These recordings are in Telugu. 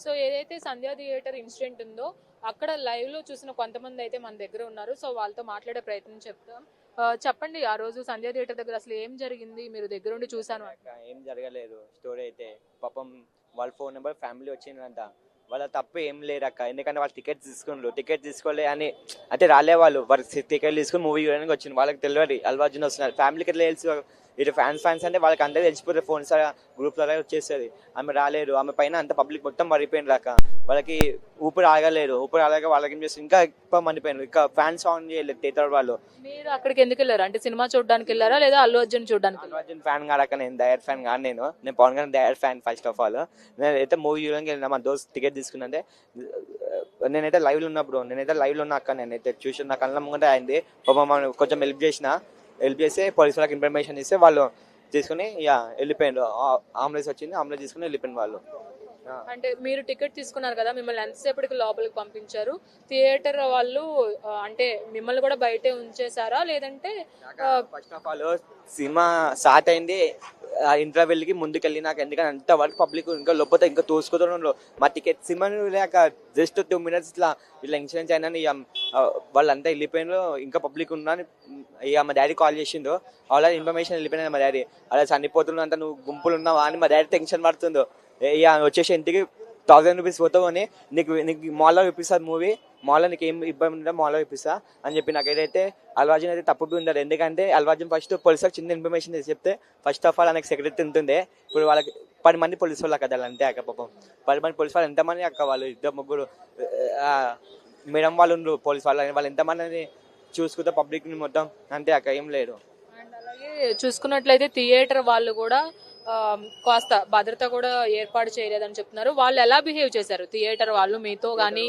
సో ఏదైతే సంధ్యా థియేటర్ ఇన్సిడెంట్ ఉందో అక్కడ లైవ్ లో చూసిన కొంతమంది అయితే మన దగ్గర ఉన్నారు. సో వాళ్ళతో మాట్లాడే ప్రయత్నం చెప్తాం. చెప్పండి, ఆ రోజు సంధ్యా థియేటర్ దగ్గర అసలు ఏం జరిగింది? మీరు దగ్గరుండి చూసాను అంటే. ఏం జరగలేదు స్టోరీ అయితే. పాపం వాళ్ళ ఫోన్ నెంబర్ ఫ్యామిలీ వచ్చిందంట. వాళ్ళ తప్పు ఏం లేరక్క, ఎందుకంటే వాళ్ళు టికెట్ తీసుకోలే అని అంటే రాలే వాళ్ళు టికెట్ తీసుకుని మూవీ చూడడానికి వచ్చింది. వాళ్ళకి తెలియదు అల్లు అర్జున్ వస్తున్నారు. ఫ్యామిలీకి ఎట్లా తెలుసు? ఇటు ఫ్యాన్స్ అంటే వాళ్ళకి అందరూ తెలిసిపోతే ఫోన్స్ గ్రూప్ ద్వారా వచ్చేస్తుంది. ఆమె రాలేరు, ఆమె పైన అంత పబ్లిక్ మొత్తం మరిపోయింది రాక వాళ్ళకి ఊపిరి ఆగక వాళ్ళకి ఏం చేస్తారు, ఇంకా ఎక్కువ మండిపోయినారు. ఇంకా ఫ్యాన్స్ ఆన్ చేయలేదు థియేటర్ వాళ్ళు. మీరు అక్కడికి ఎందుకు వెళ్ళారు? అంటే సినిమా చూడడానికి వెళ్ళారా లేదా అల్లు అర్జున్ చూడడానికి? అల్లు అర్జున్ ఫ్యాన్ కాడక, నేను డైరెక్ట్ ఫ్యాన్ కాదు. నేను Pawan Kalyan direct fan. First of all నేనైతే మూవీ చూడడానికి వెళ్ళిన, మా దోస్త్ టికెట్ తీసుకున్నంటే నేనైతే లైవ్ లో ఉన్నా అక్క. నేనైతే చూసి నా కళ్ళ ముంగట అయింది. పాపం కొంచెం హెల్ప్ చేసి పోలీసు వాళ్ళకి ఇన్ఫర్మేషన్ ఇస్తే వాళ్ళు తీసుకుని ఇక వెళ్ళిపోయిండు. అంబులెన్స్ వచ్చింది, అంబులెన్స్ తీసుకుని వెళ్ళిపోయింది వాళ్ళు. అంటే మీరు టికెట్ తీసుకున్నారు కదా, మిమ్మల్ని ఎంతసేపటికి లోపలికి పంపించారు? థియేటర్ వాళ్ళు అంటే మిమ్మల్ని కూడా బయటే ఉంచేసారా లేదంటే? First of all cinema start అయింది ఇంటర్వెల్ కి ముందుకెళ్ళి నాకు, ఎందుకంటే అంత వరకు పబ్లిక్ ఇంకా లోపల ఇంకా తోసుకుతున్నారు. మా టికెట్ సినిమా లేక జస్ట్ 2 minutes ఇట్లా ఇన్సూరెన్స్ అయినా వాళ్ళంతా వెళ్ళిపోయినారు. ఇంకా పబ్లిక్ ఉన్నా ఇక మా డాడీ కాల్ చేసిండు. ఆల్రెడీ ఇన్ఫర్మేషన్ వెళ్ళిపోయినా మా డాడీ, అలా చనిపోతున్నా అంతా నువ్వు గుంపులు ఉన్నావా అని మా డాడీ టెన్షన్ పడుతుందో. ఇక వచ్చేసి ఇంటికి 1000 rupees పోతావు అని, నీకు మాల్లో చూపిస్తుంది మూవీ, మాల్లో నీకు ఏం ఇబ్బంది ఉంటుందో మాల్లో చూపిస్తా అని చెప్పి నాకు ఏదైతే అల్లు అర్జున్ అయితే తప్పుడు ఉండదు. ఎందుకంటే అల్లు అర్జున్ ఫస్ట్ పోలీసులకు చిన్న ఇన్ఫర్మేషన్ చెప్తే ఫస్ట్ ఆఫ్ ఆల్ ఆయనకు సెక్రటరీ ఉంటుండే. ఇప్పుడు వాళ్ళకి 10 మంది పోలీసు వాళ్ళు కదా అంతే అక్క. పాపం 10 మంది పోలీసు వాళ్ళు ఎంతమంది అక్క? వాళ్ళు 2-3 మేడం వాళ్ళు ఉండరు పోలీసు వాళ్ళు ఎంతమంది చూసుకుంటే పబ్లిక్ మొత్తం అంతే అక్క, ఏం లేదు. అండ్ అలాగే చూసుకున్నట్లయితే థియేటర్ వాళ్ళు కూడా కాస్త భద్రత కూడా ఏర్పాటు చేయలేదని చెప్తున్నారు. వాళ్ళు ఎలా బిహేవ్ చేశారు థియేటర్ వాళ్ళు మీతో గానీ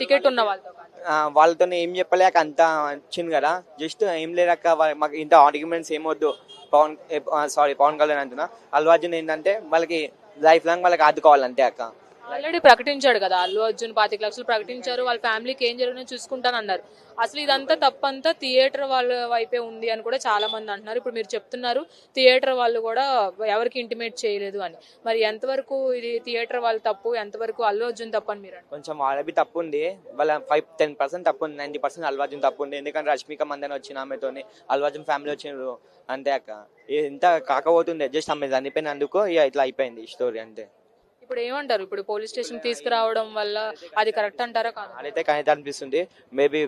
టికెట్ ఉన్న వాళ్ళతో కానీ? వాళ్ళతో ఏం చెప్పలేక అంతా వచ్చింది కదా, జస్ట్ ఏం లేదక్క. మాకు ఇంత ఆర్గ్యుమెంట్స్ ఏమొద్దు. పవన్ కళ్యాణ్ అంటున్నా, అల్లు అర్జున్ ఏంటంటే వాళ్ళకి లైఫ్ లాంగ్ వాళ్ళకి ఆదుకోవాలంతే అక్క. ఆల్రెడీ ప్రకటించాడు కదా అల్లు అర్జున్ 25 లక్షలు ప్రకటించారు. వాళ్ళ ఫ్యామిలీకి ఏం జరిగినా చూసుకుంటానన్నారు. అసలు ఇదంతా తప్పంతా థియేటర్ వాళ్ళ వైపే ఉంది అని కూడా చాలా మంది అంటున్నారు. ఇప్పుడు మీరు చెప్తున్నారు థియేటర్ వాళ్ళు కూడా ఎవరికి ఇంటిమేట్ చేయలేదు అని. మరి ఎంతవరకు ఇది థియేటర్ వాళ్ళు తప్పు, ఎంతవరకు అల్లు అర్జున్ తప్పు అని మీరు అంటారు? కొంచెం వాళ్ళవి తప్పు ఉంది. వాళ్ళ 10% తప్పు ఉంది, 90% అల్లు అర్జున్ తప్పు ఉంది. ఎందుకంటే రష్మిక మందన వచ్చిన ఆమెతోని అల్లు అర్జున్ ఫ్యామిలీ వచ్చిండ్రు అంతే అక్క. ఎంత కాకపోతుండే, జస్ట్ ఆమె చనిపోయినందుకు ఇక ఇట్లా అయిపోయింది స్టోరీ అంతే. ఇప్పుడు ఏమంటారు? ఇప్పుడు పోలీస్ స్టేషన్ తీసుకురావడం వల్ల అది కరెక్ట్ అంటారా కాదు? అదైతే కనీత అనిపిస్తుంది. మేబీ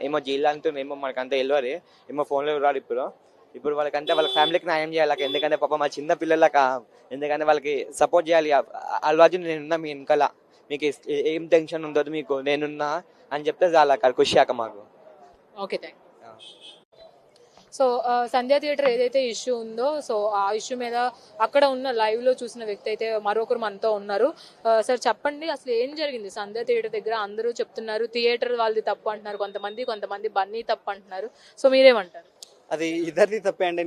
ఏమో జైలు అంటుంది, ఏమో మనకంతా వెళ్ళారు, ఏమో ఫోన్లో రారు. ఇప్పుడు వాళ్ళకంటే వాళ్ళ ఫ్యామిలీకి న్యాయం చేయాలి. ఎందుకంటే పాప మా చిన్న పిల్లలక, ఎందుకంటే వాళ్ళకి సపోర్ట్ చేయాలి. అల్లు అర్జున్ నేనున్నా మీ వెనకాల, మీకు ఏం టెన్షన్ ఉండదు, మీకు నేనున్నా అని చెప్తే చాలా ఖుషి అక్క మాకు. Okay, thank you. So Sandhya theatre ఏదైతే ఇష్యూ ఉందో, సో ఆ ఇష్యూ మీద అక్కడ ఉన్న లైవ్ లో చూసిన వ్యక్తి అయితే మరొకరు మనతో ఉన్నారు. సార్ చెప్పండి, అసలు ఏం జరిగింది సంధ్యా థియేటర్ దగ్గర? అందరూ చెప్తున్నారు థియేటర్ వాళ్ళది తప్పు అంటున్నారు, కొంతమంది బన్నీ తప్పు అంటున్నారు. సో మీరేమంటారు? అది ఇద్దరిది తప్పే అండి.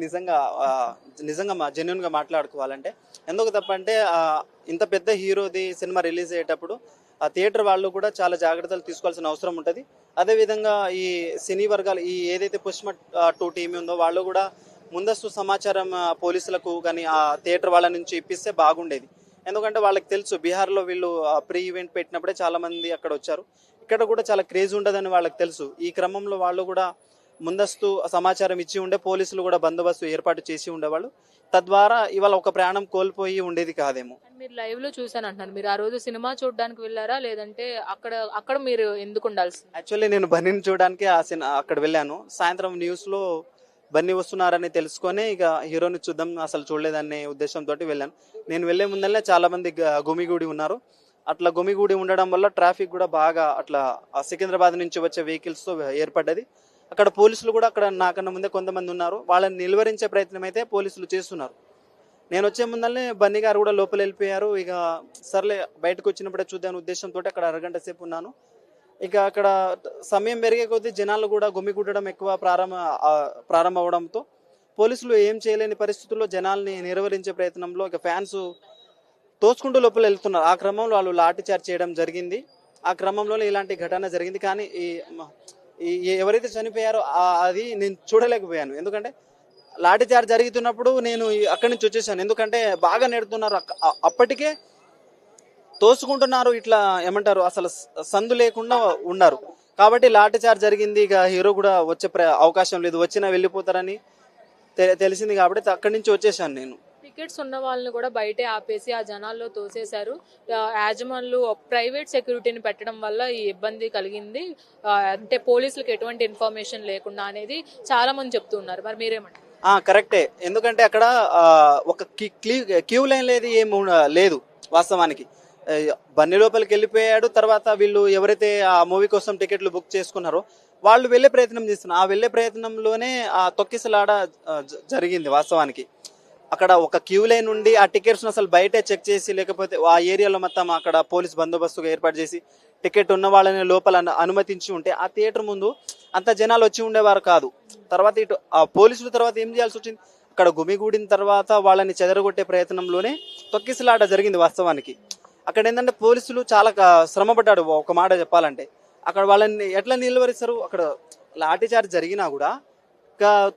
నిజంగా జెన్యున్ గా మాట్లాడుకోవాలంటే ఎందుకు తప్పంటే, ఇంత పెద్ద హీరోది సినిమా రిలీజ్ అయ్యేటప్పుడు ఆ థియేటర్ వాళ్ళు కూడా చాలా జాగ్రత్తలు తీసుకోవాల్సిన అవసరం ఉంటుంది. అదేవిధంగా ఈ సినీ వర్గాలు, ఈ ఏదైతే పుష్ప 2 టీమ్ ఉందో వాళ్ళు కూడా ముందస్తు సమాచారం పోలీసులకు కానీ ఆ థియేటర్ వాళ్ళ నుంచి ఇప్పిస్తే బాగుండేది. ఎందుకంటే వాళ్ళకి తెలుసు బీహార్లో వీళ్ళు ప్రీ ఈవెంట్ పెట్టినప్పుడే చాలా మంది అక్కడ వచ్చారు, ఇక్కడ కూడా చాలా క్రేజ్ ఉండదని వాళ్ళకి తెలుసు. ఈ క్రమంలో వాళ్ళు కూడా ముందస్తు సమాచారం ఇచ్చి ఉండే, పోలీసులు కూడా బందోబస్తు ఏర్పాటు చేసి ఉండేవాళ్ళు. తద్వారా ఇవాళ ఒక ప్రాణం కోల్పోయి ఉండేది కాదేమో. మీరు లైవ్ లో చూసాను అంటున్నారు, మీరు ఆ రోజు సినిమా చూడడానికి వెళ్ళారా లేదంటే అక్కడ మీరు ఎందుకు ఉండాల్సి? యాక్చువల్లీ నేను బన్నీని చూడడానికి అక్కడ వెళ్ళాను. సాయంత్రం న్యూస్ లో బన్నీ వస్తున్నారని తెలుసుకొని ఇక హీరోని చూద్దాం, అసలు చూడలేదనే ఉద్దేశంతో వెళ్ళాను. నేను వెళ్లే ముందల్లే చాలా మంది గుమిగూడి ఉన్నారు. అట్లా గుమిగూడి ఉండడం వల్ల ట్రాఫిక్ కూడా బాగా అట్లా సికింద్రాబాద్ నుంచి వచ్చే వెహికల్స్ తో ఏర్పడ్డది. అక్కడ పోలీసులు కూడా అక్కడ నాకన్నా ముందే కొంతమంది ఉన్నారు, వాళ్ళని నిలువరించే ప్రయత్నం అయితే పోలీసులు చేస్తున్నారు. నేను వచ్చే ముందల్లే బన్నీ గారు కూడా లోపల వెళ్ళిపోయారు. ఇక సర్లే బయటకు వచ్చినప్పుడే చూద్దాం ఉద్దేశంతో అక్కడ అరగంట సేపు ఉన్నాను. ఇక అక్కడ సమయం పెరిగే కొద్దీ జనాలు కూడా గుమిగూడడం ఎక్కువ ప్రారంభం అవడంతో పోలీసులు ఏం చేయలేని పరిస్థితుల్లో జనాల్ని నిర్వహించే ప్రయత్నంలో ఇక ఫ్యాన్స్ తోచుకుంటూ లోపల వెళ్తున్నారు. ఆ క్రమంలో వాళ్ళు లాఠీ చార్జ్ చేయడం జరిగింది. ఆ క్రమంలోనే ఇలాంటి ఘటన జరిగింది. కానీ ఎవరైతే చనిపోయారో అది నేను చూడలేకపోయాను. ఎందుకంటే లాఠీ చార్జ్ జరుగుతున్నప్పుడు నేను అక్కడి నుంచి వచ్చేసాను. ఎందుకంటే బాగా నెడుతున్నారు. అప్పటికే తోసుకుంటున్నారు, ఇట్లా ఏమంటారు అసలు సందు లేకుండా ఉన్నారు. కాబట్టి లాఠీ చార్జ్ జరిగింది. ఇక హీరో కూడా వచ్చే అవకాశం లేదు, వచ్చినా వెళ్ళిపోతారని తెలిసింది. కాబట్టి అక్కడి నుంచి వచ్చేసాను నేను. టికెట్స్ ఉన్న వాళ్ళని కూడా బయటే ఆపేసి ఆ జనాల్లో తోసేశారు. యాజమాన్లు ప్రైవేట్ సెక్యూరిటీని పెట్టడం వల్ల ఈ ఇబ్బంది కలిగింది. అంటే పోలీసులకు ఎటువంటి ఇన్ఫర్మేషన్ లేకుండా అనేది చాలా మంది చెప్తూ ఉన్నారు. మరి మీరేమంటారు? కరెక్టే. ఎందుకంటే అక్కడ ఒక క్యూ లైన్ లేదు, ఏమి లేదు వాస్తవానికి. బన్నీ లోపలికి వెళ్ళిపోయాడు. తర్వాత వీళ్ళు ఎవరైతే ఆ మూవీ కోసం టికెట్లు బుక్ చేసుకున్నారో వాళ్ళు వెళ్ళే ప్రయత్నం చేస్తున్నారు. ఆ వెళ్ళే ప్రయత్నంలోనే ఆ తొక్కిసలాట జరిగింది వాస్తవానికి. అక్కడ ఒక క్యూ లైన్ ఉండి ఆ టికెట్స్ అసలు బయటే చెక్ చేసి, లేకపోతే ఆ ఏరియాలో మొత్తం అక్కడ పోలీస్ బందోబస్తుగా ఏర్పాటు చేసి టికెట్ ఉన్న వాళ్ళని లోపల అనుమతించి ఉంటే ఆ థియేటర్ ముందు అంత జనాలు వచ్చి ఉండేవారు కాదు. తర్వాత ఇటు ఆ పోలీసులు తర్వాత ఏం చేయాల్సి వచ్చింది, అక్కడ గుమిగూడిన తర్వాత వాళ్ళని చెదరగొట్టే ప్రయత్నంలోనే తొక్కిసలాట జరిగింది వాస్తవానికి. అక్కడ ఏంటంటే పోలీసులు చాలా శ్రమపడ్డాడు. ఒక మాట చెప్పాలంటే అక్కడ వాళ్ళని ఎట్లా నిలువరిస్తారు, అక్కడ లాఠీ చార్జ్ జరిగినా కూడా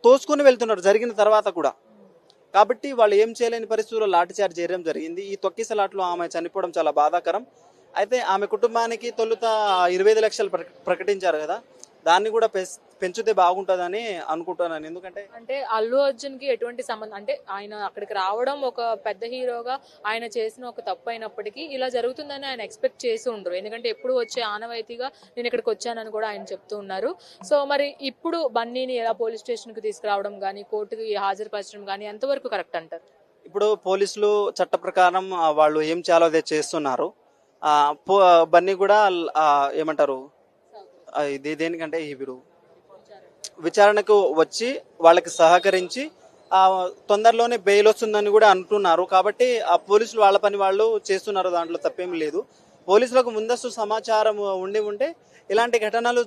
తోసుకొని వెళ్తున్నారు జరిగిన తర్వాత కూడా. కాబట్టి వాళ్ళు ఏం చేయలేని పరిస్థితుల్లో లాఠీ చార్జ్ చేయడం జరిగింది. ఈ తొక్కిసలాట్లో ఆమె చనిపోవడం చాలా బాధాకరం. అయితే ఆమె కుటుంబానికి తొలుత 25 లక్షలు ప్రకటించారు కదా, దాన్ని కూడా పెంచితే బాగుంటుందని అనుకుంటున్నాను. ఎందుకంటే అంటే అల్లు అర్జున్ కి ఎటువంటి సంబంధం, అంటే ఆయన అక్కడికి రావడం ఒక పెద్ద హీరోగా ఆయన చేసిన ఒక తప్పు అయినప్పటికీ ఇలా జరుగుతుందని ఆయన ఎక్స్పెక్ట్ చేసి ఉండరు. ఎందుకంటే ఎప్పుడు వచ్చే ఆనవాయితీగా నేను ఇక్కడికి వచ్చానని కూడా ఆయన చెప్తూ ఉన్నారు. సో మరి ఇప్పుడు బన్నీని ఎలా పోలీస్ స్టేషన్ కి తీసుకురావడం కానీ కోర్టుకి హాజరుపరచడం కానీ ఎంతవరకు కరెక్ట్ అంటారు? ఇప్పుడు పోలీసులు చట్ట ప్రకారం వాళ్ళు ఏం చేయాలో అదే చేస్తున్నారు. బన్నీ కూడా ఏమంటారు ఇది దేనికంటే ఇప్పుడు విచారణకు వచ్చి వాళ్ళకి సహకరించి తొందరలోనే బెయిల్ వస్తుందని కూడా అంటున్నారు. కాబట్టి ఆ పోలీసులు వాళ్ళ పని వాళ్ళు చేస్తున్నారు, దాంట్లో తప్పేం లేదు. పోలీసులకు ముందస్తు సమాచారం ఉంటే ఇలాంటి ఘటనలు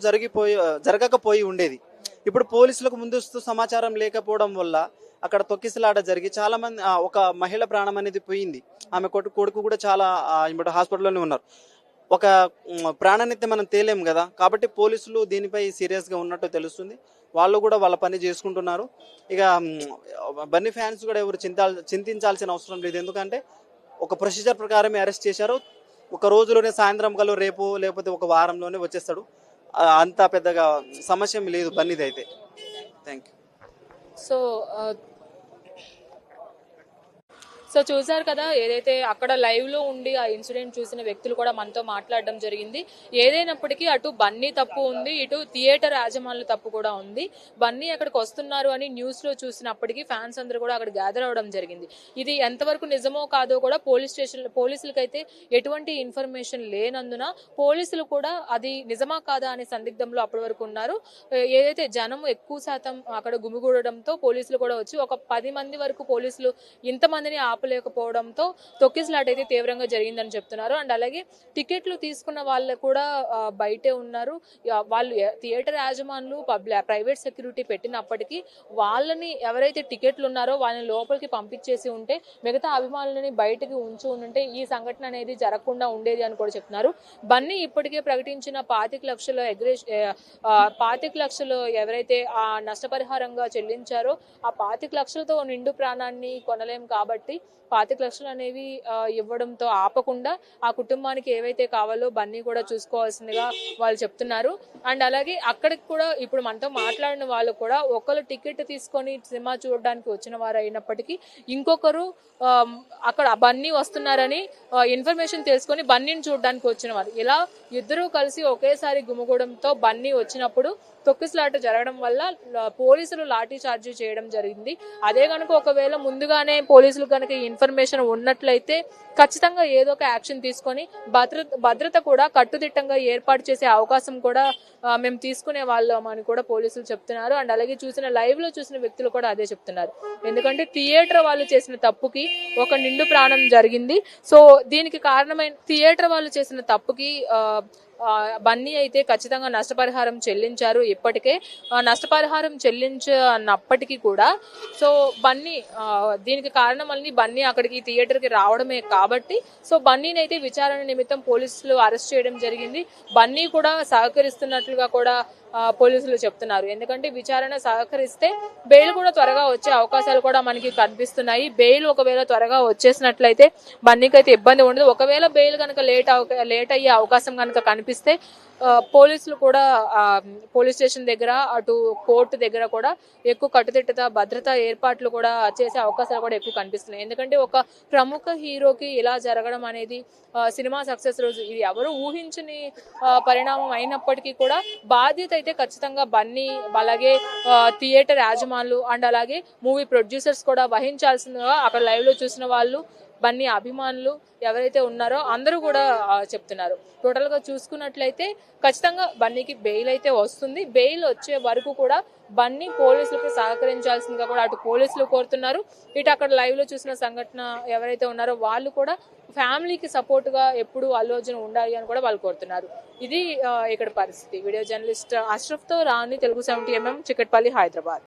జరగకపోయి ఉండేది. ఇప్పుడు పోలీసులకు ముందస్తు సమాచారం లేకపోవడం వల్ల అక్కడ తొక్కిసలాట జరిగి చాలా మంది, ఒక మహిళ ప్రాణం అనేది పోయింది. ఆమె కొడుకు కూడా చాలా హాస్పిటల్లోనే ఉన్నారు. ఒక ప్రాణాన్ని మనం తేలేం కదా. కాబట్టి పోలీసులు దీనిపై సీరియస్గా ఉన్నట్టు తెలుస్తుంది. వాళ్ళు కూడా వాళ్ళ పని చేసుకుంటున్నారు. ఇక బన్నీ ఫ్యాన్స్ కూడా ఎవరు చింతించాల్సిన అవసరం లేదు. ఎందుకంటే ఒక ప్రొసీజర్ ప్రకారమే అరెస్ట్ చేశారు. ఒక రోజులోనే, సాయంత్రం కల్లా, రేపు లేకపోతే ఒక వారంలోనే వచ్చేస్తాడు. అంత పెద్దగా సమస్య లేదు బన్నీది అయితే. Thank you. సో చూసారు కదా, ఏదైతే అక్కడ లైవ్ లో ఉండి ఆ ఇన్సిడెంట్ చూసిన వ్యక్తులు కూడా మనతో మాట్లాడడం జరిగింది. ఏదైనప్పటికీ అటు బన్నీ తప్పు ఉంది, ఇటు థియేటర్ యాజమాన్యుల తప్పు కూడా ఉంది. బన్నీ అక్కడికి వస్తున్నారు అని న్యూస్ లో చూసినప్పటికీ ఫ్యాన్స్ అందరూ కూడా అక్కడ గ్యాదర్ అవడం జరిగింది. ఇది ఎంతవరకు నిజమో కాదో కూడా పోలీసులకైతే ఎటువంటి ఇన్ఫర్మేషన్ లేనందున పోలీసులు కూడా అది నిజమా కాదా అనే సందిగ్ధంలో అప్పటి వరకు ఉన్నారు. ఏదైతే జనం ఎక్కువ శాతం అక్కడ గుమిగూడడంతో పోలీసులు కూడా వచ్చి ఒక 10 మంది వరకు పోలీసులు ఇంతమందిని ఆపలేకపోవడంతో తొక్కిసలాట అయితే తీవ్రంగా జరిగిందని చెప్తున్నారు. అండ్ అలాగే టికెట్లు తీసుకున్న వాళ్ళు కూడా బయటే ఉన్నారు. వాళ్ళు థియేటర్ యాజమానులు ప్రైవేట్ సెక్యూరిటీ పెట్టినప్పటికీ వాళ్ళని ఎవరైతే టికెట్లు ఉన్నారో వాళ్ళని లోపలికి పంపించేసి ఉంటే మిగతా అభిమానులని బయటకి ఉంటే ఈ సంఘటన అనేది జరగకుండా ఉండేది అని కూడా చెప్తున్నారు. బన్నీ ఇప్పటికే ప్రకటించిన 25 లక్షలు ఎవరైతే ఆ నష్టపరిహారంగా చెల్లించారో ఆ 25 లక్షలతో నిండు ప్రాణాన్ని కొనలేం. కాబట్టి 25 లక్షలు అనేవి ఇవ్వడంతో ఆపకుండా ఆ కుటుంబానికి ఏవైతే కావాలో బన్నీ కూడా చూసుకోవాల్సిందిగా వాళ్ళు చెప్తున్నారు. అండ్ అలాగే అక్కడికి కూడా ఇప్పుడు మనతో మాట్లాడిన వాళ్ళు కూడా ఒకరు టికెట్ తీసుకొని సినిమా చూడడానికి వచ్చిన వారు అయినప్పటికీ ఇంకొకరు అక్కడ బన్నీ వస్తున్నారని ఇన్ఫర్మేషన్ తెలుసుకొని బన్నీని చూడడానికి వచ్చిన వారు, ఇలా ఇద్దరూ కలిసి ఒకేసారి గుమిగూడంతో బన్నీ వచ్చినప్పుడు తొక్కిసలాట జరగడం వల్ల పోలీసులు లాఠీ చార్జీ చేయడం జరిగింది. అదే కనుక ఒకవేళ ముందుగానే పోలీసులు కనుక ఇన్ఫర్మేషన్ ఉన్నట్లయితే ఖచ్చితంగా ఏదో ఒక యాక్షన్ తీసుకొని భద్రత కూడా కట్టుదిట్టంగా ఏర్పాటు చేసే అవకాశం కూడా మేము తీసుకునే వాళ్ళం అని కూడా పోలీసులు చెప్తున్నారు. అండ్ అలాగే లైవ్ లో చూసిన వ్యక్తులు కూడా అదే చెప్తున్నారు. ఎందుకంటే థియేటర్ వాళ్ళు చేసిన తప్పుకి ఒక నిండు ప్రాణం జరిగింది. సో దీనికి కారణమైన థియేటర్ వాళ్ళు చేసిన తప్పుకి బన్నీ అయితే ఖచ్చితంగా నష్టపరిహారం చెల్లించారు. ఇప్పటికే నష్టపరిహారం చెల్లించినప్పటికీ కూడా సో బన్నీ దీనికి కారణమని బన్నీ అక్కడికి థియేటర్కి రావడమే కాబట్టి సో బన్నీని అయితే విచారణ నిమిత్తం పోలీసులు అరెస్ట్ చేయడం జరిగింది. బన్నీ కూడా సహకరిస్తున్నట్లుగా కూడా పోలీసులు చెప్తున్నారు. ఎందుకంటే విచారణ సహకరిస్తే బెయిల్ కూడా త్వరగా వచ్చే అవకాశాలు కూడా మనకి కనిపిస్తున్నాయి. బెయిల్ ఒకవేళ త్వరగా వచ్చేసినట్లయితే బన్నీకి అయితే ఇబ్బంది ఉండదు. ఒకవేళ బెయిల్ కనుక లేట్ అయ్యే అవకాశం కనుక కనిపిస్తే పోలీసులు కూడా పోలీస్ స్టేషన్ దగ్గర అటు కోర్టు దగ్గర కూడా ఎక్కువ కట్టుదిట్టత భద్రతా ఏర్పాట్లు కూడా చేసే అవకాశాలు కూడా ఎక్కువ కనిపిస్తున్నాయి. ఎందుకంటే ఒక ప్రముఖ హీరోకి ఇలా జరగడం అనేది సినిమా సక్సెస్ రోజు ఇది ఎవరు ఊహించని పరిణామం అయినప్పటికీ కూడా బాధ్యత అయితే ఖచ్చితంగా బన్నీ అలాగే థియేటర్ యాజమానులు అండ్ అలాగే మూవీ ప్రొడ్యూసర్స్ కూడా వహించాల్సిందిగా అక్కడ లైవ్ లో చూసిన వాళ్ళు బన్నీ అభిమానులు ఎవరైతే ఉన్నారో అందరూ కూడా చెప్తున్నారు. టోటల్ గా చూసుకున్నట్లయితే ఖచ్చితంగా బన్నీకి బెయిల్ అయితే వస్తుంది. బెయిల్ వచ్చే వరకు కూడా బన్నీ పోలీసులకు సహకరించాల్సిందిగా కూడా అటు పోలీసులు కోరుతున్నారు. ఇటు అక్కడ లైవ్ లో చూసిన సంఘటన ఎవరైతే ఉన్నారో వాళ్ళు కూడా ఫ్యామిలీకి సపోర్ట్ గా ఎప్పుడు అల్లు అర్జున్ ఉండాలి అని కూడా వాళ్ళు కోరుతున్నారు. ఇది ఇక్కడ పరిస్థితి. వీడియో జర్నలిస్ట్ అష్రఫ్ తో రాణి, తెలుగు 70mm, చిక్కట్పల్లి, హైదరాబాద్.